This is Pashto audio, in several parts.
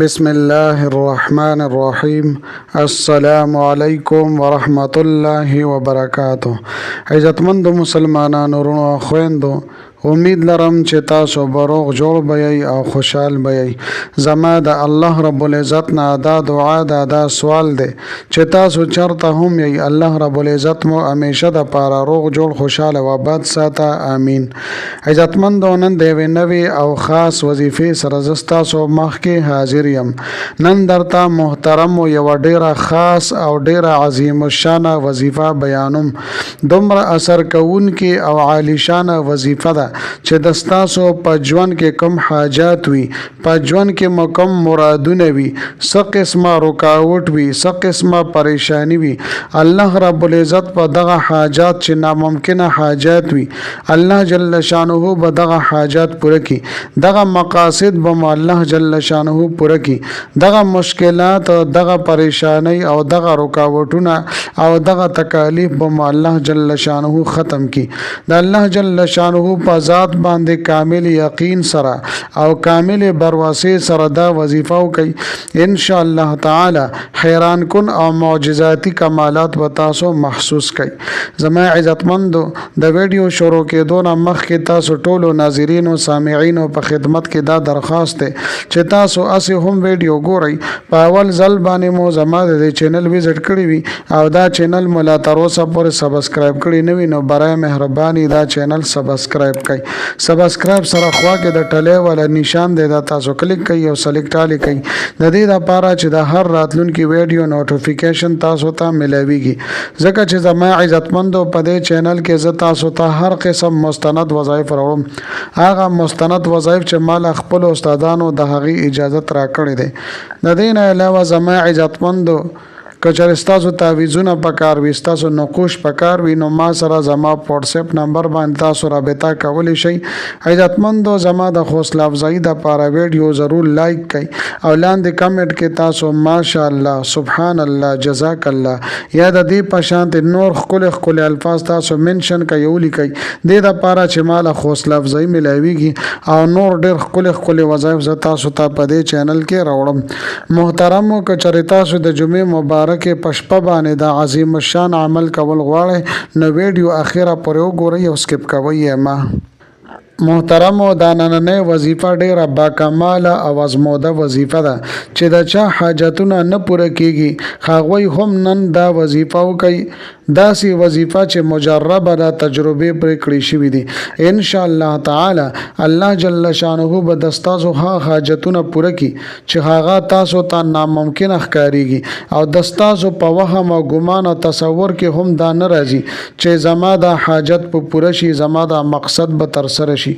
بسم الله الرحمن الرحیم. السلام علیکم ورحمۃ الله وبرکاتہ. عزتمند مسلمانانو ورونو او خویندو، امید لرم چې تاسو به روغ جوړ بیئ او خوشحال بیئ. زما د الله رب العزت نه دا دعا ده، دا سوال دی چې تاسو چرته هم یئ، الله رب العزت مو همیشه د پاره روغ جوړ خوشحاله و آباد ساته. آمین. عزتمندو، نن د یوې نوې او خاص وظیفې سره زه ستاسو مخکې حاضر یم. نن درته محترم و یوه ډیره خاص او ډیره عظیم الشانه وظیفه بیانوم. دومره اثر کوونکې او عالیشانه وظیفه ده چې د ستاسو په ژوند کې کوم حاجات وي، په ژوند کې مو کوم مرادونه وي، څه قسمه رکاوټ وي، څه قسمه پریشانی وي، الله رب العزت په دغه حاجات چې ناممکنه حاجات وي، الله جل شانه به دغه حاجات پوره کړي. دغه مقاصد به مو الله جل شانه پوره کړي. دغه مشکلات او دغه پریشانی او دغه رکاوټونه او دغه تکالیف به مو الله جل شانه ختم کړي. د الله جل شانه په ذات باندې کامل یقین سره او کامل برواسه سره دا وظیفه وکي. ان شاء الله تعالی حیران کن او معجزاتی کمالات به تاسو محسوس کړئ. زما عزتمندو، د ویډیو شروع کېدو نه مخکې تاسو ټولو ناظرینو سامعینو په خدمت کې دا درخواست دی چې تاسو اسې هم ویډیو ګورئ. په اول ځل باندې مو زما د چینل وزټ کړی وي او دا چینل مو لا تر اوسه پورې سبسکرایب کړی نه وي، نو برای مهرباني دا چینل سبسکرایب کړئ. سبسکرایب سره خوا کې د ټلې والا نشان دی، دا تاسو کلیک کړئ او سلیکټ علی کړئ د دې لپاره چې د هر راتلونکي ویډیو نوټیفیکیشن تاسو ته ملويږي. ځکه چې زما عزتمندو په دې چینل کې زه تاسو ته هر قسم مستند وظایف راوړم. هغه مستند وظایف چې مال خپل استادانو د هغې اجازت راکړې ده. د دې نه علاوه زما عزتمندو، کچر ستاسو تعویذونه پکار وي، ستاسو نقوش پکار وي، نو ما سره زما په واتس اپ نمبر باندې تاسو رابطه کولی شئ. عزتمندو، زما د حوصله افزایی د پاره ویډیو ضرور لایک کړئ او لاندې کمنټ کې تاسو ماشاءالله، سبحان الله، جزاک الله یا د دې په شان نور ښکلي الفاظ تاسو منشن کړئ او لیکئ. دې د پاره چې مال حوصله افزایی ملایويږي او نور ډېر ښکلي وظایف زه تاسو ته په دې چینل کې راوړم. محترمو، کچر تاسو د جمعې مبارک کې پشپه باندې د عظیم الشان عمل کول غواړي، نو ویډیو اخیره پورې وګورئ او سکپ کوئ ما. محترمو، دا نننۍ وظیفه ډیره با کماله او ازموده وظیفه ده چې د چا حاجتونه نه پوره کیږي، هغوی هم نن دا وظیفه وکړي. داسې وظیفه چې مجربه ده، تجربې پرې کړې شوي دي. ان شاء الله تعالی الله جل شانه به د ستاسو هغه حاجتونه پوره کړي چې هغه تاسو ته ناممکن ښکاریږي او د ستاسو په وهم او ګمان او تصور کې هم دا نه راځي چې زما د حاجت په پوره شي، زما د مقصد به تر سره شي،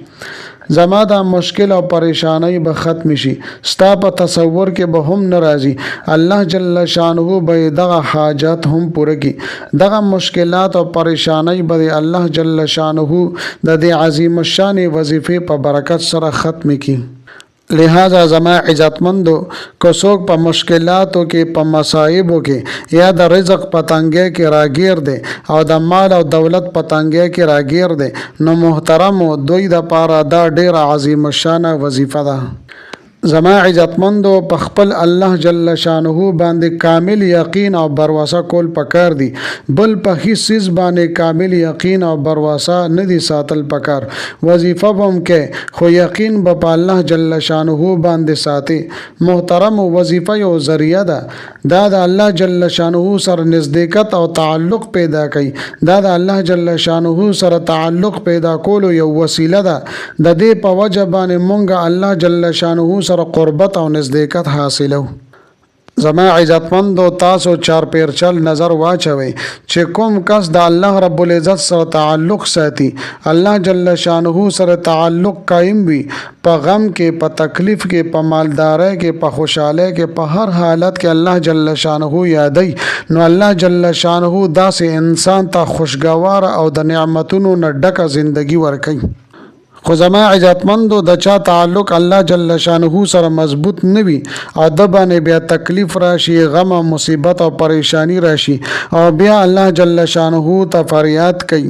زما د مشکل او پریشانی به ختم شي، ستا په تصور کې به هم ناراضي. الله جل شانه به دغه حاجات هم پوره کړي. دغه مشکلات او پریشانی به الله جل شانه د دې عظیم الشان وظیفې په برکت سره ختم کړي. لہذا زما عزتمندو، کو څوک په مشکلاتو کې، په مصائبو کې یا د رزق په تنګۍ کې راګیر دی او د مال او دولت په تنګۍ کې راګیر دی، نو محترمو، دوی د پاره دا ډیره عظیم الشانه وظیفه ده. زما عزتمندو، په خپل الله جل شانه باندې کامل یقین او برواسه کول پکار دي. بل په هیڅ چیز باندې کامل یقین او برواسه نه دي ساتل پکار. وظیفه بم کې خو یقین په الله جل شانه باندې ساتي. محترم، وظیفه یو ذریعہ ده، دا د الله جل شانه سره نزدېکت او تعلق پیدا کوي. دا د الله جل شانه سره تعلق پیدا کولو یو وسیله ده. د دې په وجه باندې مونږ الله جل شانه سره قربت او نزدېکت حاصلو. زما عزتمندو، تاسو چار پیرچل نظر واچوي چې کوم کس د الله رب العزت سره تعلق ساتي، الله جل شانه سره تعلق قائم وي، په غم کې، په تکلیف کې، په مالدارۍ کې، په خوشحالۍ کې، په هر حالت کې الله جل شانه یادوي، نو الله جل شانه داسې انسان ته خوشګوار او د نعمتونو نه ډکه زندگی ورکوي. خو زما عزتمندو، د چا تعلق الله جل شانه سره مضبوط نه وي او د باندې بیا تکلیف راشي، غم او مصیبت او پریشانی راشي او بیا الله جل شانه ته فریاد کوي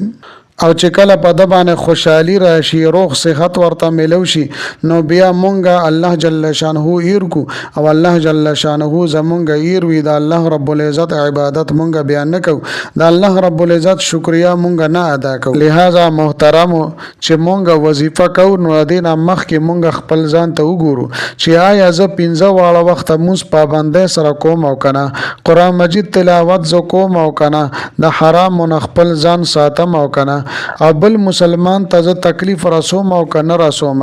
او چې کله په د باندې خوشحالي راشي روغ صحت ورته ملو شي نو بیا مونږه الله جل شانه ایر کو او الله جل شانه زمونږه ایر وي د الله رب العزت عبادت مونږه بیان نکو د الله رب العزت شکریا مونږه نه ادا کو لہذا محترم چې مونږه وظیفه کو نو دینه مخ کې مونږه خپل ځان ته وګورو چې آیا زه 15 واړه وخت موږ پابندۍ سره کوم او کنه قران مجید تلاوت زه کوم او کنه د حرام نه خپل ځان ساتم او کنه او بل مسلمان ته تکلیف رسوم او کنه رسوم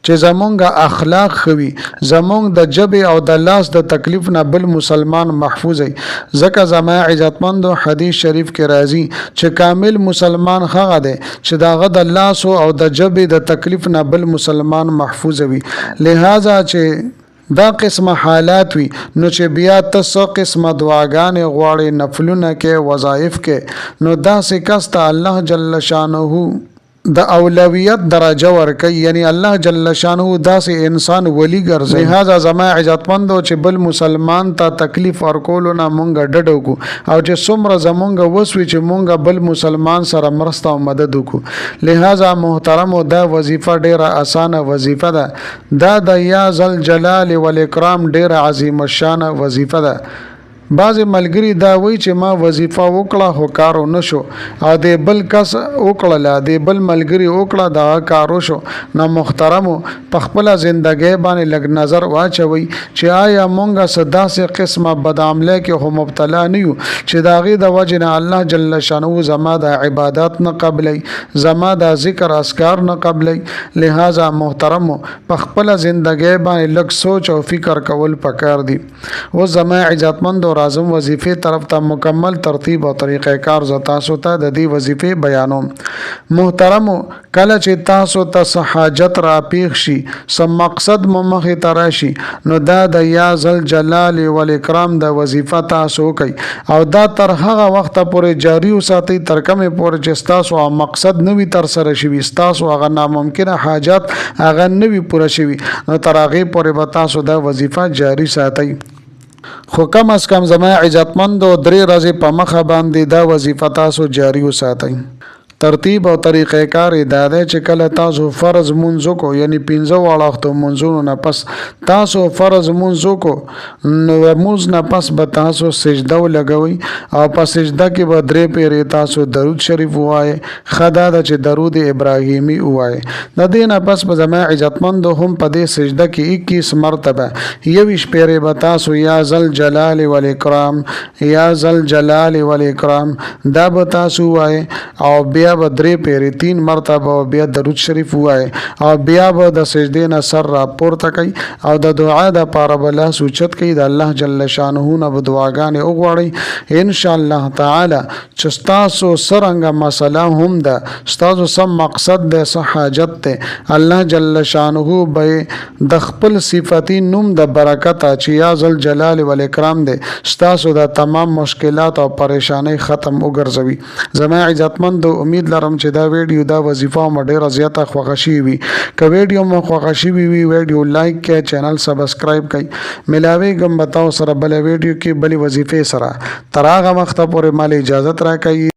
چې زمونږ اخلاق خوي زمونږ د جبه او د لاس د تکلیف نه بل مسلمان محفوظ وي ځکه زما عزتمند حدیث شریف کې راځي چې کامل مسلمان هغه دی چې داغه د لاس او د جبه د تکلیف نه بل مسلمان محفوظ وي لہذا چې دا قسمه حالات وي نو چې بیا تاسو قسمه دعاګانې غواړي نفلونه کې وظایف کې نو دا سې کس ته الله جل شانه د اولویت درجه ورکي یعنی الله جل شانه داسې انسان ولی ګرځي لہذا زما عزتمندو چې بل مسلمان ته تکلیف ورکول نه مونږ ډډو کو او چې څومره زمونږ وسوي چې مونږ بل مسلمان سره مرسته او مدد وکړو لہذا محترم دا وظیفه ډیره اسانه وظیفه ده دا د یا ذل جلال والاکرام ډیره عظیم الشان وظیفه ده بعض ملګری دا وای چې ما وظیفه وکړه هو کارو نشو او د بل کس وکړه د بل ملګری وکړه دا کارو شو نو محترم په خپل ژوندۍ باندې لګ نظر واچوي چې آیا مونږه صدا سه قسمه بدعمله کې هم مبتلا نه یو چې داغه د وجنه الله جل شانه زما د عبادت نه قبلي زما د ذکر اسکار نه قبلي لہذا محترم په خپل ژوندۍ باندې لګ سوچ او فکر کول پکار دي و زما عزتمند اعظم وظیفه طرف ته مکمل ترتیب او طریقې کار ز تاسو ته د دې وظیفه بیانوم محترم کله چې تاسو ته حاجت را پیښ شي سم مقصد مخه تراشي نو دا د یا ذل جلال والاکرام د وظیفه تاسو کوي او دا تر هغه وخت پورې جاری وساتي تر کومه پورې چې تاسو مقصد نوي تر سره شي تاسو هغه ناممکنه حاجت هغه نوي پوره شي نو تر هغه پورې به تاسو د وظیفه جاری ساتي خو کم از کم زما عزتمند او 3 ورځې په مخه باندې دا وظیفه تاسو جاری وساتئ ترتیب او طریقې کار دا دی چې کله تاسو فرض منځو کو یعنی 15 وخت منځونو نه پس تاسو فرض منځو کو نو موز نه پس به تاسو سجده ولګوي او په سجده کې به 3 پیری تاسو درود شریف وایي خدا د چې درود ابراهیمی وایي د دې نه پس به زما عزتمند هم په دې سجده کې 21 مرتبه یوش پیری به تاسو یا ذل جلال والاکرام یا ذل جلال والاکرام دا به تاسو وایي او بیا به 3 پیری 3 مرتبه بیا درود شریف وای او بیا به د سجدې نه سر را پورته کوي او د دعا د پاره بل سوچت کوي د الله جل شانه نه به دعاګانې وغواړي ان شاء الله تعالی چې تاسو سرنګ مسله هم ده تاسو سم مقصد د حاجت ته الله جل شانه به د خپل صفاتی نوم د برکت چې یا ذل جلال والاکرام ده تاسو د تمام مشکلات او پریشانی ختم وګرځوي زما عزتمند امید لرم چې دا ویډیو دا وظیفه مډه زیاته خوښی وي که ویډیو مو خوښی وي ویډیو لایک کړئ چینل سبسکرایب کړئ ملاوي ګم بتاو سره بل ویډیو کې بل وظیفه سره تر هغه وخت پورې مال اجازه راکړئ